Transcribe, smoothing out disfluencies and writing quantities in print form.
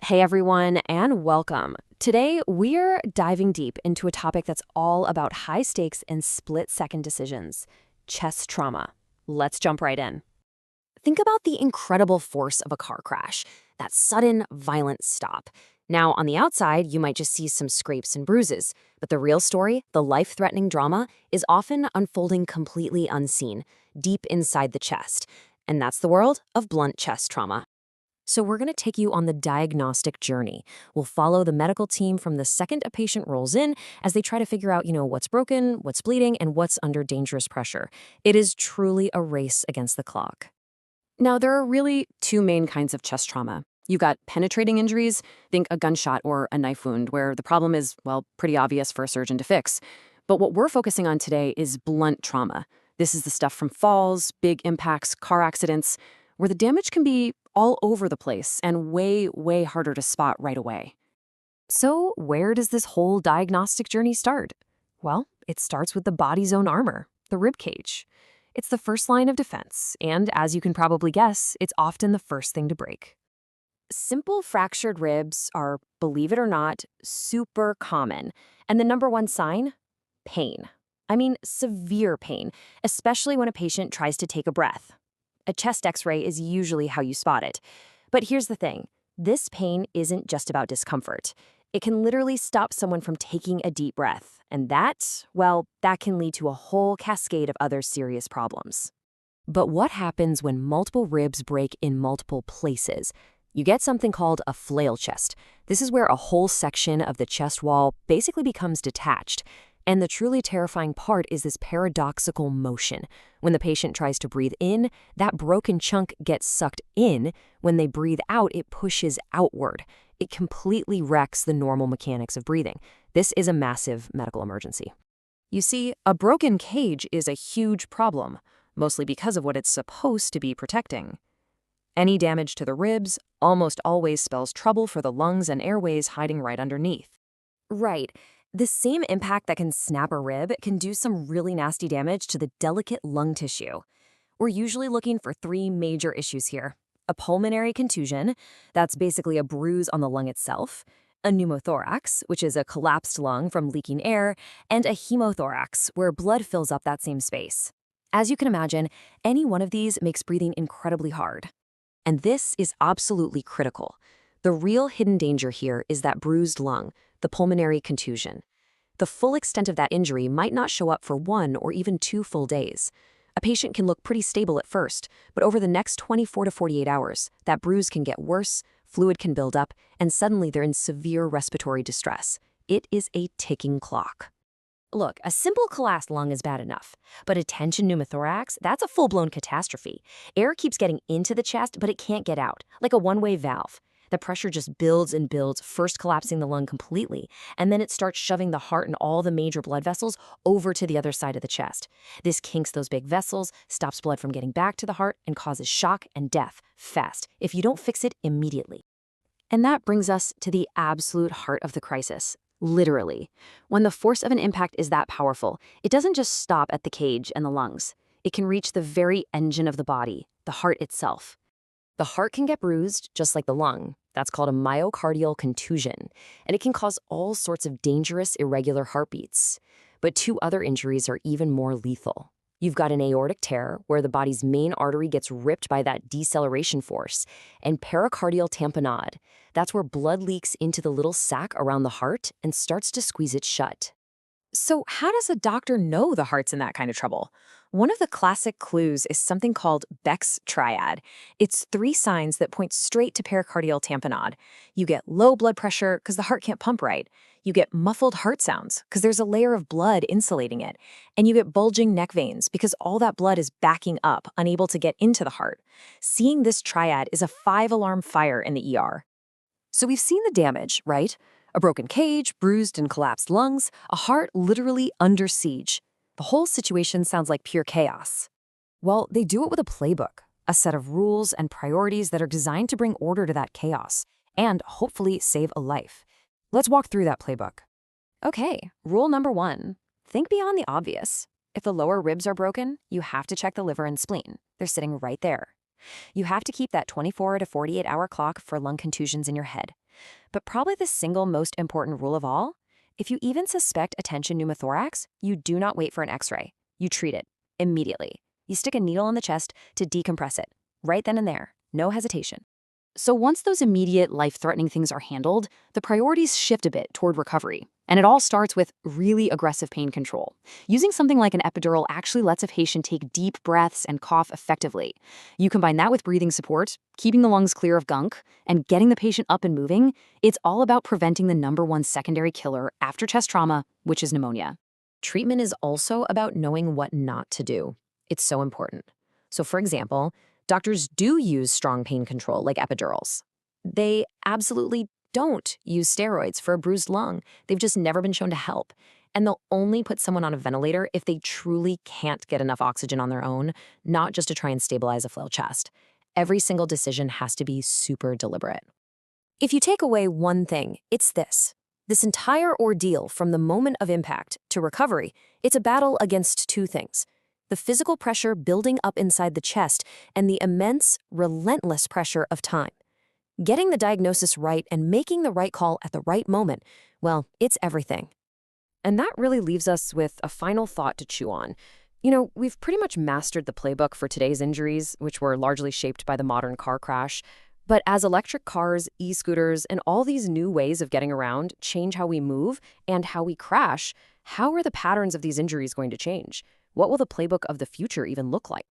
Hey everyone, and welcome. Today, we're diving deep into a topic that's all about high stakes and split second decisions: chest trauma. Let's jump right in. Think about the incredible force of a car crash, that sudden, violent stop. Now, on the outside, you might just see some scrapes and bruises, but the real story, the life threatening drama, is often unfolding completely unseen, deep inside the chest. And that's the world of blunt chest trauma. So we're going to take you on the diagnostic journey. We'll follow the medical team from the second a patient rolls in as they try to figure out, what's broken, what's bleeding, and what's under dangerous pressure. It is truly a race against the clock. Now, there are really two main kinds of chest trauma. You've got penetrating injuries, think a gunshot or a knife wound, where the problem is, well, pretty obvious for a surgeon to fix. But what we're focusing on today is blunt trauma. This is the stuff from falls, big impacts, car accidents, where the damage can be all over the place and way, way harder to spot right away. So where does this whole diagnostic journey start? Well, it starts with the body's own armor, the rib cage. It's the first line of defense, and as you can probably guess, it's often the first thing to break. Simple fractured ribs are, believe it or not, super common. And the number one sign? Pain. I mean, severe pain, especially when a patient tries to take a breath. A chest x-ray is usually how you spot it. But here's the thing. This pain isn't just about discomfort. It can literally stop someone from taking a deep breath. And that can lead to a whole cascade of other serious problems. But what happens when multiple ribs break in multiple places? You get something called a flail chest. This is where a whole section of the chest wall basically becomes detached. And the truly terrifying part is this paradoxical motion. When the patient tries to breathe in, that broken chunk gets sucked in. When they breathe out, it pushes outward. It completely wrecks the normal mechanics of breathing. This is a massive medical emergency. You see, a broken cage is a huge problem, mostly because of what it's supposed to be protecting. Any damage to the ribs almost always spells trouble for the lungs and airways hiding right underneath. Right. The same impact that can snap a rib can do some really nasty damage to the delicate lung tissue. We're usually looking for three major issues here: a pulmonary contusion, that's basically a bruise on the lung itself; a pneumothorax, which is a collapsed lung from leaking air; and a hemothorax, where blood fills up that same space. As you can imagine, any one of these makes breathing incredibly hard. And this is absolutely critical. The real hidden danger here is that bruised lung, the pulmonary contusion. The full extent of that injury might not show up for 1 or even 2 full days. A patient can look pretty stable at first, but over the next 24 to 48 hours, that bruise can get worse, fluid can build up, and suddenly they're in severe respiratory distress. It is a ticking clock. Look, a simple collapsed lung is bad enough, but a tension pneumothorax, that's a full-blown catastrophe. Air keeps getting into the chest, but it can't get out, like a one-way valve. The pressure just builds and builds, first collapsing the lung completely, and then it starts shoving the heart and all the major blood vessels over to the other side of the chest. This kinks those big vessels, stops blood from getting back to the heart, and causes shock and death fast if you don't fix it immediately. And that brings us to the absolute heart of the crisis. Literally. When the force of an impact is that powerful, it doesn't just stop at the cage and the lungs. It can reach the very engine of the body, the heart itself. The heart can get bruised, just like the lung. That's called a myocardial contusion, and it can cause all sorts of dangerous, irregular heartbeats. But 2 other injuries are even more lethal. You've got an aortic tear, where the body's main artery gets ripped by that deceleration force, and pericardial tamponade. That's where blood leaks into the little sac around the heart and starts to squeeze it shut. So how does a doctor know the heart's in that kind of trouble? One of the classic clues is something called Beck's triad. It's 3 signs that point straight to pericardial tamponade. You get low blood pressure because the heart can't pump right. You get muffled heart sounds because there's a layer of blood insulating it. And you get bulging neck veins because all that blood is backing up, unable to get into the heart. Seeing this triad is a 5-alarm fire in the ER. So we've seen the damage, right? A broken cage, bruised and collapsed lungs, a heart literally under siege. The whole situation sounds like pure chaos. Well, they do it with a playbook, a set of rules and priorities that are designed to bring order to that chaos and hopefully save a life. Let's walk through that playbook. Okay, rule number 1, think beyond the obvious. If the lower ribs are broken, you have to check the liver and spleen. They're sitting right there. You have to keep that 24 to 48 hour clock for lung contusions in your head. But probably the single most important rule of all, if you even suspect a tension pneumothorax, you do not wait for an x-ray. You treat it immediately. You stick a needle in the chest to decompress it, right then and there, no hesitation. So once those immediate life-threatening things are handled, the priorities shift a bit toward recovery. And it all starts with really aggressive pain control. Using something like an epidural actually lets a patient take deep breaths and cough effectively. You combine that with breathing support, keeping the lungs clear of gunk, and getting the patient up and moving, it's all about preventing the #1 secondary killer after chest trauma, which is pneumonia. Treatment is also about knowing what not to do. It's so important. So for example, doctors do use strong pain control like epidurals. They absolutely don't use steroids for a bruised lung. They've just never been shown to help. And they'll only put someone on a ventilator if they truly can't get enough oxygen on their own, not just to try and stabilize a flail chest. Every single decision has to be super deliberate. If you take away one thing, it's this. This entire ordeal from the moment of impact to recovery, it's a battle against two things: the physical pressure building up inside the chest and the immense, relentless pressure of time. Getting the diagnosis right and making the right call at the right moment, well, it's everything. And that really leaves us with a final thought to chew on. We've pretty much mastered the playbook for today's injuries, which were largely shaped by the modern car crash. But as electric cars, e-scooters, and all these new ways of getting around change how we move and how we crash, how are the patterns of these injuries going to change? What will the playbook of the future even look like?